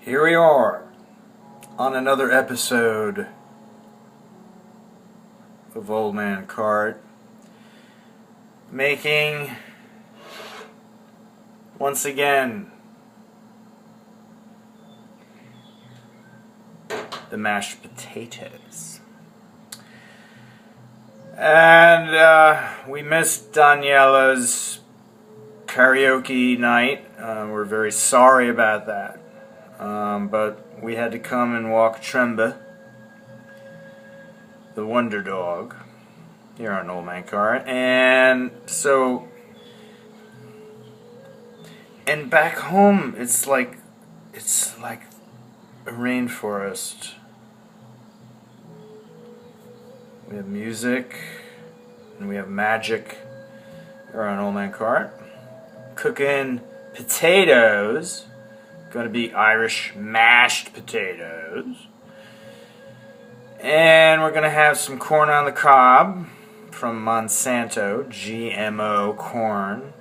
Here we are on another episode of Old Man Cart, making once again the mashed potatoes. And we missed Daniela's karaoke night. We're very sorry about that. But we had to come and walk Tromba, the wonder dog, here on Old Man Cart. And so, and back home, it's like a rainforest. We have music, and we have magic here on Old Man Cart. Cooking potatoes. Going to be Irish mashed potatoes. And we're going to have some corn on the cob from Monsanto, GMO corn.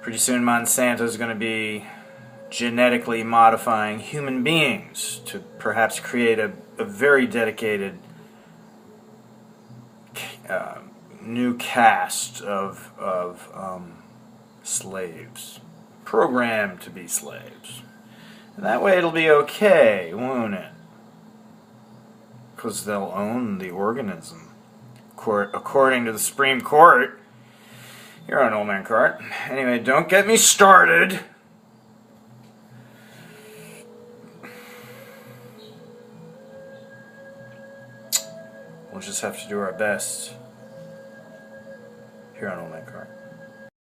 Pretty soon Monsanto is going to be genetically modifying human beings to perhaps create a very dedicated new caste of slaves, programmed to be slaves. And that way it'll be okay, won't it? Because they'll own the organism, according to the Supreme Court here on Old Man Cart. Anyway, don't get me started. We'll just have to do our best here on Old Man Cart.